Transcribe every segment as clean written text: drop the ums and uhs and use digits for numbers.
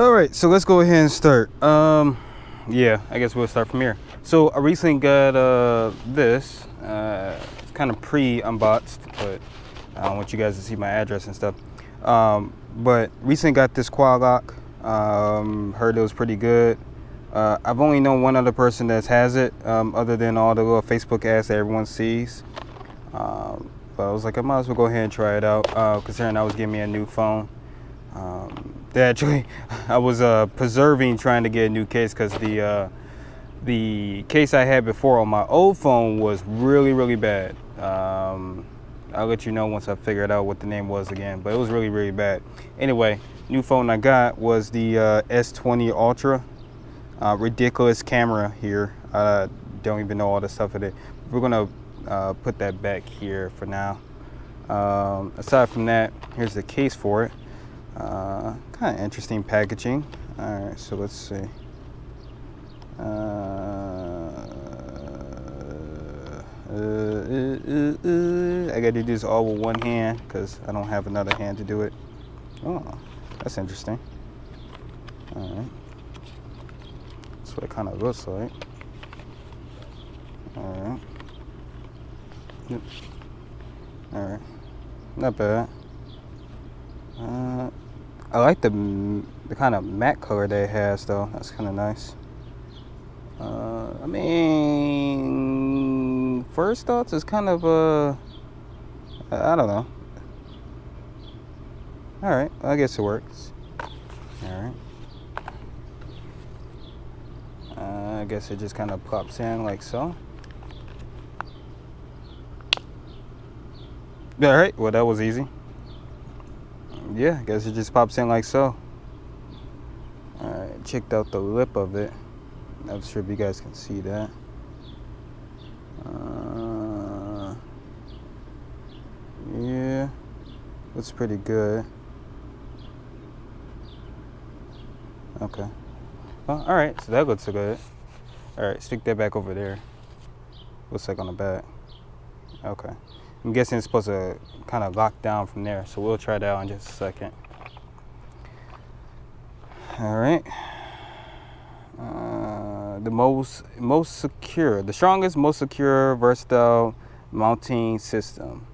All right, so let's go ahead and start. Yeah, I guess we'll start from here. So I recently got this. It's kind of pre-unboxed, but I don't want you guys to see my address and stuff. But recently got this quad lock. Heard it was pretty good. I've only known one other person that has it, other than all the little Facebook ads that everyone sees. But I was like, I might as well go ahead and try it out, considering I was getting me a new phone. Actually, I was preserving trying to get a new case because the case I had before on my old phone was really bad. I'll let you know once I figured out what the name was again, but it was really bad. Anyway, new phone I got was the S20 Ultra. Ridiculous camera here. I don't even know all the stuff in it. We're gonna put that back here for now. Aside from that, here's the case for it. Kind of interesting packaging. All right, so let's see. I got to do this all with one hand because I don't have another hand to do it. Oh, that's interesting. All right, that's what it kind of looks like. All right. Yep. All right, not bad. I like the kind of matte color that it has, though. That's kind of nice. I mean, first thoughts is kind of I don't know. All right, I guess it works. All right. I guess it just kind of plops in like so. All right, well, that was easy. Yeah, I guess it just pops in like so. Alright, checked out the lip of it. Not sure if you guys can see that. Yeah, looks pretty good. Okay. Well, alright, so that looks good. Alright, stick that back over there. Looks like on the back. Okay. I'm guessing it's supposed to kind of lock down from there, so we'll try that out in just a second. All right. The most secure, the strongest, most secure, versatile mounting system.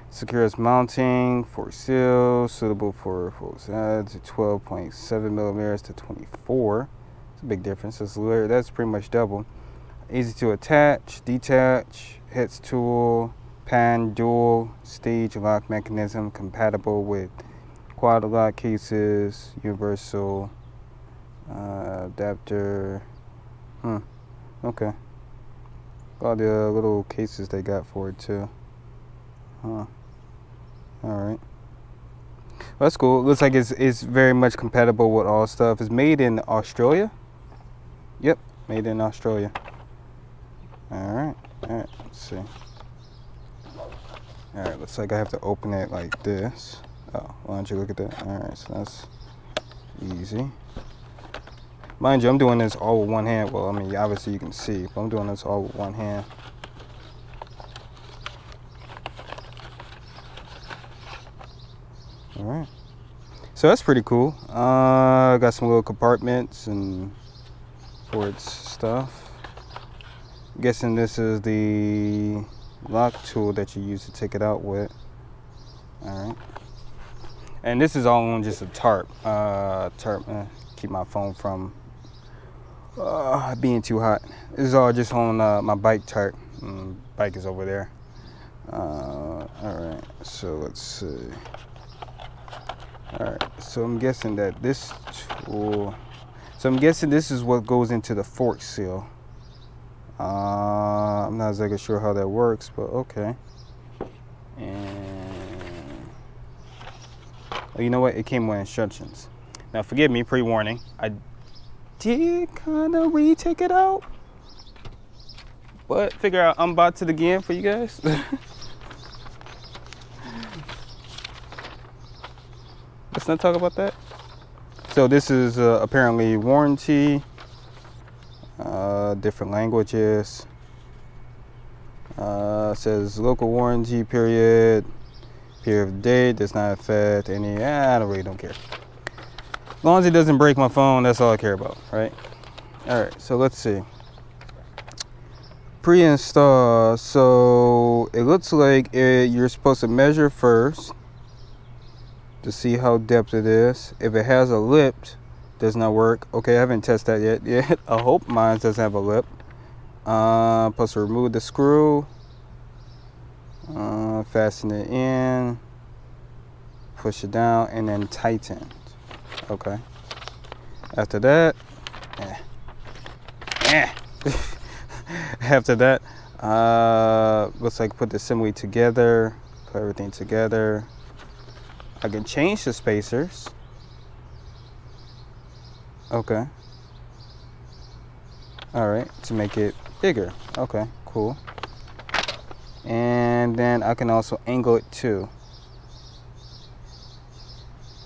Secure mounting for seals, suitable for full size, 12.7 millimeters to 24. It's a big difference. That's pretty much double. Easy to attach, detach, hex tool. Pan dual stage lock mechanism compatible with quad lock cases, universal adapter. Okay. All the little cases they got for it too. All right. Well, that's cool. Looks like it's very much compatible with all stuff. It's made in Australia. Yep, made in Australia. All right. Let's see. Alright, looks like I have to open it like this. Oh, why don't you look at that? Alright, so that's easy. Mind you, I'm doing this all with one hand. Well, I mean, obviously you can see, but I'm doing this all with one hand. Alright. So that's pretty cool. Got some little compartments and for its stuff. I'm guessing this is the lock tool that you use to take it out with. All right, and this is all on just a tarp. Keep my phone from being too hot. This is all just on my bike tarp. Bike is over there. All right, so let's see. All right, so I'm guessing that this tool. So I'm guessing this is what goes into the fork seal. I'm not exactly sure how that works, but okay. And oh, you know what? It came with instructions. Now, forgive me, pre-warning. I did kind of retake it out, but figure out unbox it again for you guys. Let's not talk about that. So this is apparently warranty. Different languages. Says local warranty period of date does not affect any. I really don't care. As long as it doesn't break my phone, that's all I care about, right? All right, so let's see. Pre-install. So it looks like you're supposed to measure first to see how depth it is. If it has a lip, does not work. Okay, I haven't tested that yet. I hope mine doesn't have a lip. Supposed to remove the screw, fasten it in, push it down, and then tighten. Okay. After that, after that, looks like put the assembly together, put everything together. I can change the spacers. Okay. All right, to make it bigger. Okay, cool. And then I can also angle it too.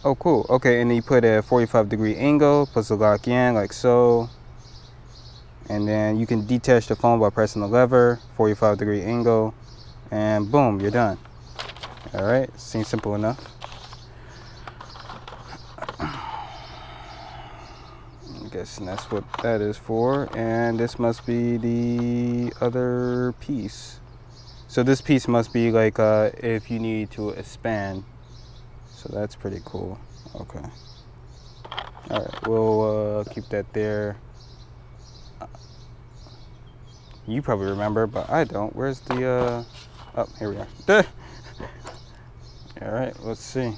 Oh, cool. Okay, and then you put a 45-degree angle, puts the lock in like so. And then you can detach the phone by pressing the lever, 45-degree angle, and boom, you're done. All right, seems simple enough. I'm guessing that's what that is for. And this must be the other piece. So this piece must be like if you need to expand. So that's pretty cool. Okay. All right, we'll keep that there. You probably remember, but I don't. Where's the, oh, here we are. All right, let's see.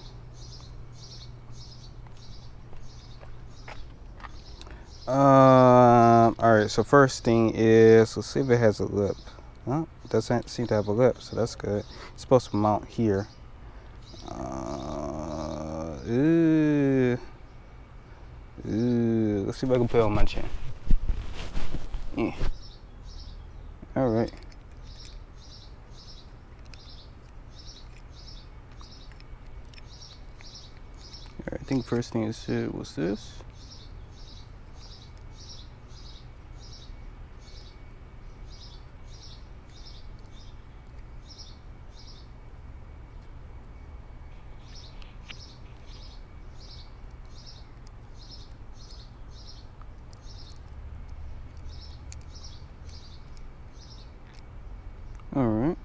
All right, so first thing is, let's see if it has a lip. Well, it doesn't seem to have a lip, so that's good. It's supposed to mount here. Let's see if I can put it on my chin. Yeah. All right. All right, I think first thing is was this. All right.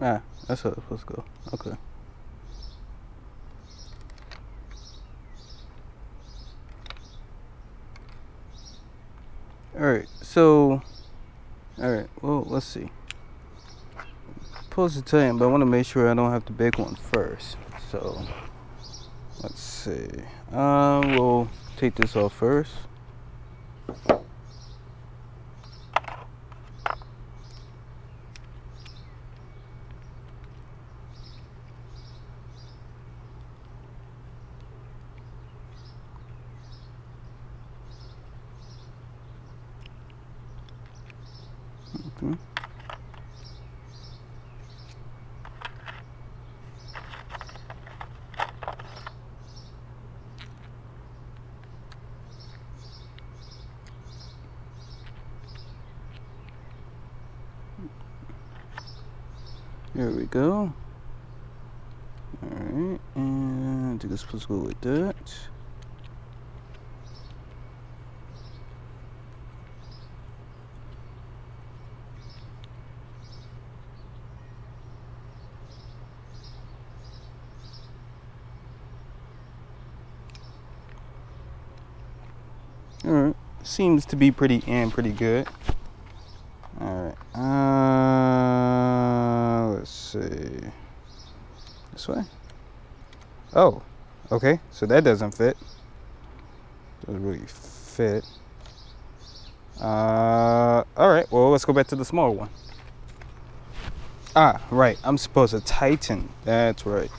Ah, that's how it's supposed to go. Okay. All right. So, all right. Well, let's see. Supposed to tighten, but I want to make sure I don't have the big one first. So, let's see. We'll take this off first. Okay. There we go. Alright, and I think it's supposed to go like that. Alright, seems to be pretty good. Alright, let's see. This way? Oh, okay, so that doesn't fit. Doesn't really fit. Alright, well, let's go back to the smaller one. Ah, right, I'm supposed to tighten. That's right.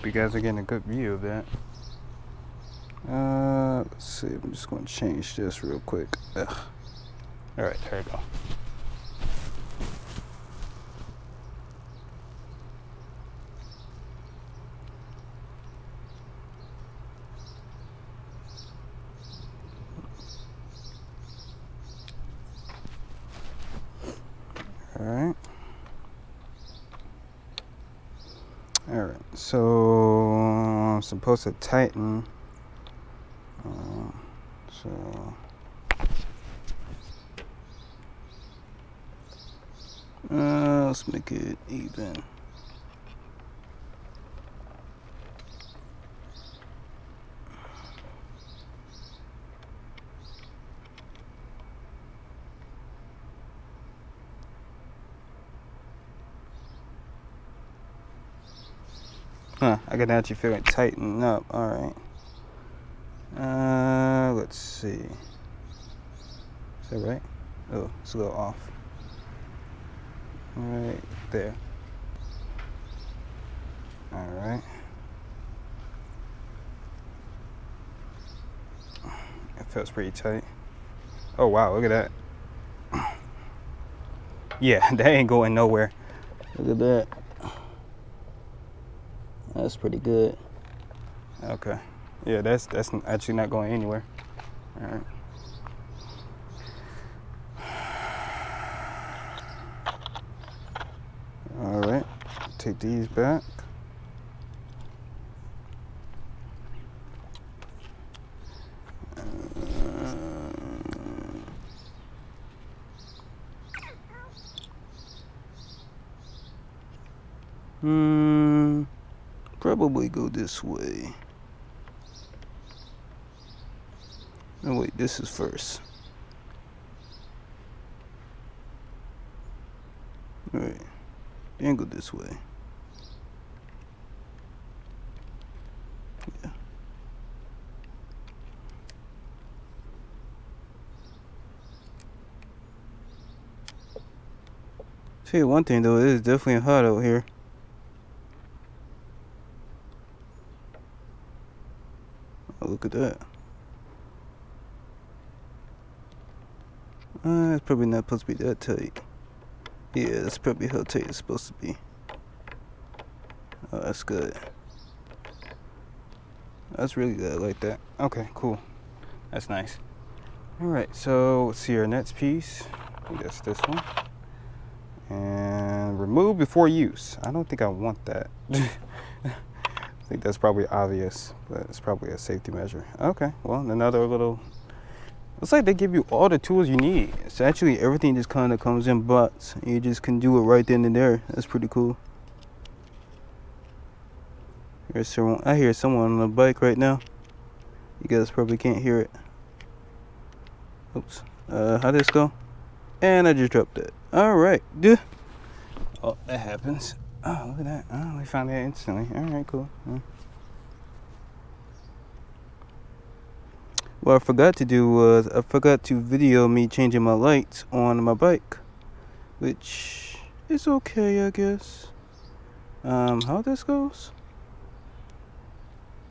you guys are getting a good view of that. Let's see. I'm just going to change this real quick. Ugh. All right, there we go. Alright, so I'm supposed to tighten. Let's make it even. I can actually feel it tighten up. All right. Let's see. Is that right? Oh, it's a little off. Right there. All right. It feels pretty tight. Oh wow, look at that. Yeah, that ain't going nowhere. Look at that. That's pretty good. Okay. Yeah, that's actually not going anywhere. All right. All right. Take these back. Probably go this way. Oh wait, this is first. Alright, then go this way. Yeah. Tell you one thing though, it is definitely hot out here. Oh, look at that. It's probably not supposed to be that tight. Yeah, that's probably how tight it's supposed to be. Oh, that's good. That's really good. I like that. Okay, cool. That's nice. Alright, so let's see our next piece. I guess this one. And remove before use. I don't think I want that. I think that's probably obvious, but it's probably a safety measure. Okay, well, another little... Looks like they give you all the tools you need. It's actually everything just kind of comes in bots. You just can do it right then and there. That's pretty cool. I hear someone on a bike right now. You guys probably can't hear it. Oops. How'd this go? And I just dropped it. Alright. Oh, that happens. Oh, look at that. Oh, we found that instantly. Alright, cool. What I forgot to do was I forgot to video me changing my lights on my bike, which is okay, I guess. How this goes?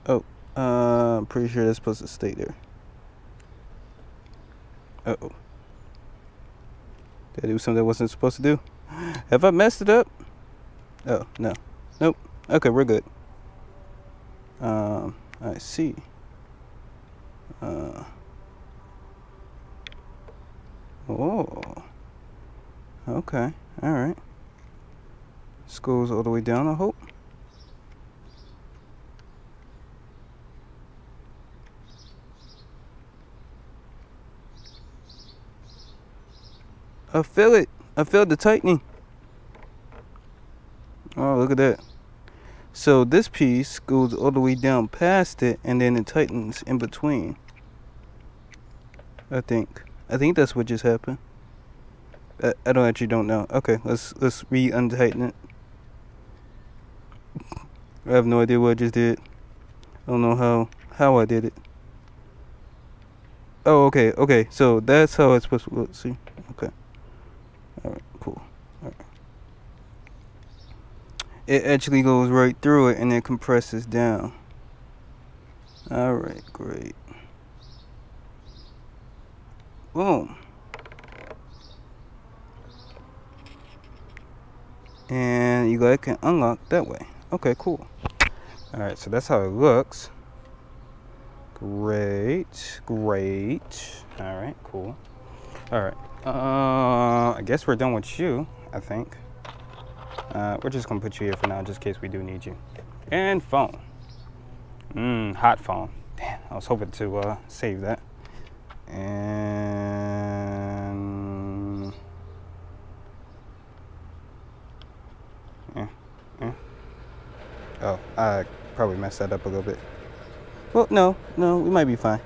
Oh, I'm pretty sure that's supposed to stay there. Uh-oh. Did I do something I wasn't supposed to do? Have I messed it up? Oh, no. Nope. Okay, we're good. I see. Oh. Okay. Alright. This goes all the way down, I hope. I feel it. I feel the tightening. Oh, look at that. So this piece goes all the way down past it, and then it tightens in between. I think that's what just happened. I actually don't know. Okay, let's re-untighten it. I have no idea what I just did. I don't know how I did it. Oh, okay. So that's how it's supposed to look. See? Okay. All right. Cool. All right. it actually goes right through it and then compresses down. All right, great. Boom. And you guys can unlock that way. Okay, cool. All right, so that's how it looks. Great, great. All right, cool. All right, I guess we're done with you, I think. We're just gonna put you here for now, just in case we do need you. And phone. Hot phone. Damn, I was hoping to save that. And oh, I probably messed that up a little bit. Well, no, we might be fine.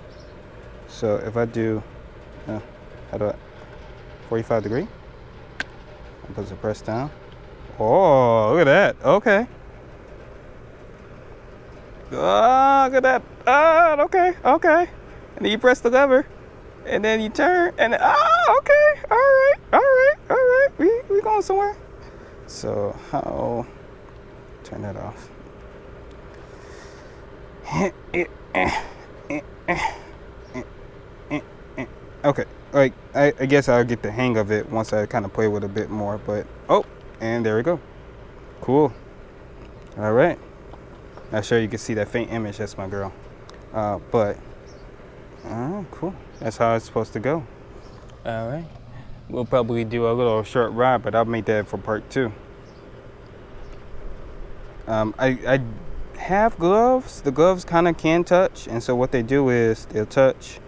So if I do, how do I, 45 degree? I put the press down. Oh, look at that. Okay. Oh, look at that. Oh, okay. And then you press the lever, and then you turn, and then, okay. All right. We going somewhere. So how? Turn that off. Okay, like I guess I'll get the hang of it once I kind of play with it a bit more, but and there we go. Cool. All right, not sure you can see that faint image. That's my girl. But cool, that's how it's supposed to go. All right, we'll probably do a little short ride, but I'll make that for part 2. I have gloves. The gloves kind of can touch, and so what they do is they'll touch,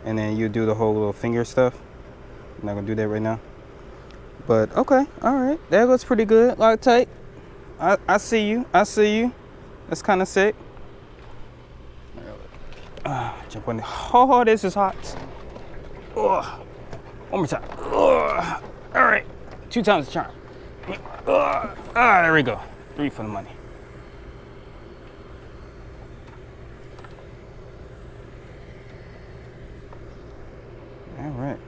and then you do the whole little finger stuff. I'm not gonna do that right now, but okay, all right, that looks pretty good. Lock tight. I see you. That's kind of sick. Jump on. Oh, this is hot. One more time. All right, 2 times the charm. There we go. 3 for the money. All right.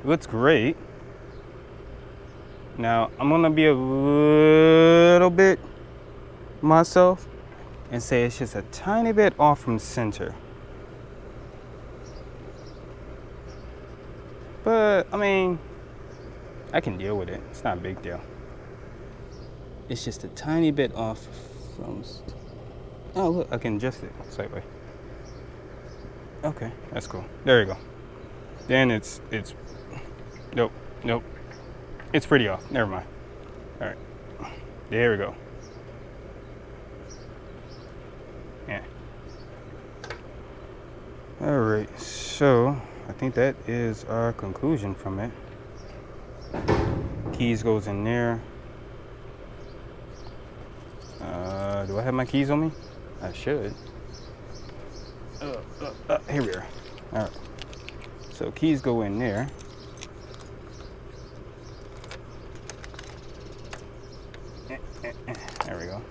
Looks great. Now I'm gonna be a little bit myself and say it's just a tiny bit off from center. But I mean, I can deal with it. It's not a big deal. It's just a tiny bit off from. Oh look, I can adjust it slightly. Okay, that's cool. There you go. Then it's nope. It's pretty off. Never mind. All right, there we go. Yeah. All right, so I think that is our conclusion from it. Keys goes in there. Do I have my keys on me? I should. Here we are. All right. So keys go in there. There we go.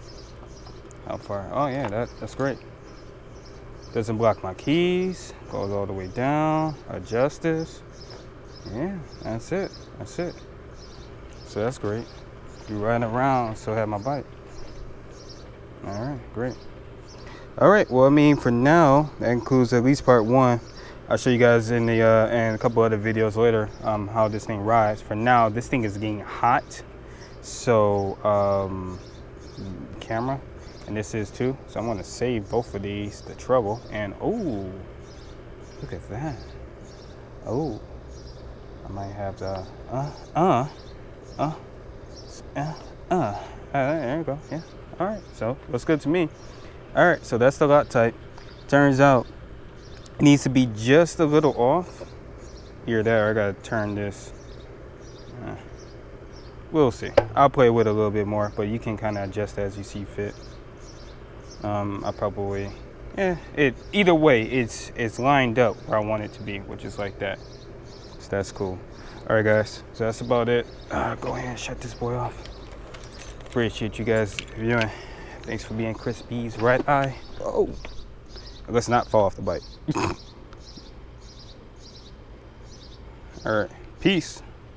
How far? Oh yeah, that's great. Doesn't block my keys. Goes all the way down. Adjust this. Yeah, that's it. So that's great. Be riding around, so have my bike. All right, great. All right, well, I mean, for now, that includes at least part 1. I'll show you guys in the in a couple other videos later how this thing rides. For now, this thing is getting hot, so camera, and this is too. So I'm gonna save both of these the trouble. And oh, look at that. Oh, I might have the there you go. Yeah. All right. So looks good to me. All right. So that's the lock type. Turns out it needs to be just a little off. Here, there. I gotta turn this. We'll see. I'll play with it a little bit more, but you can kind of adjust as you see fit. I probably, either way, it's lined up where I want it to be, which is like that. So that's cool. All right, guys. So that's about it. Go ahead and shut this boy off. Appreciate you guys viewing. Thanks for being Crispy's right eye. Oh, let's not fall off the bike. All right. Peace.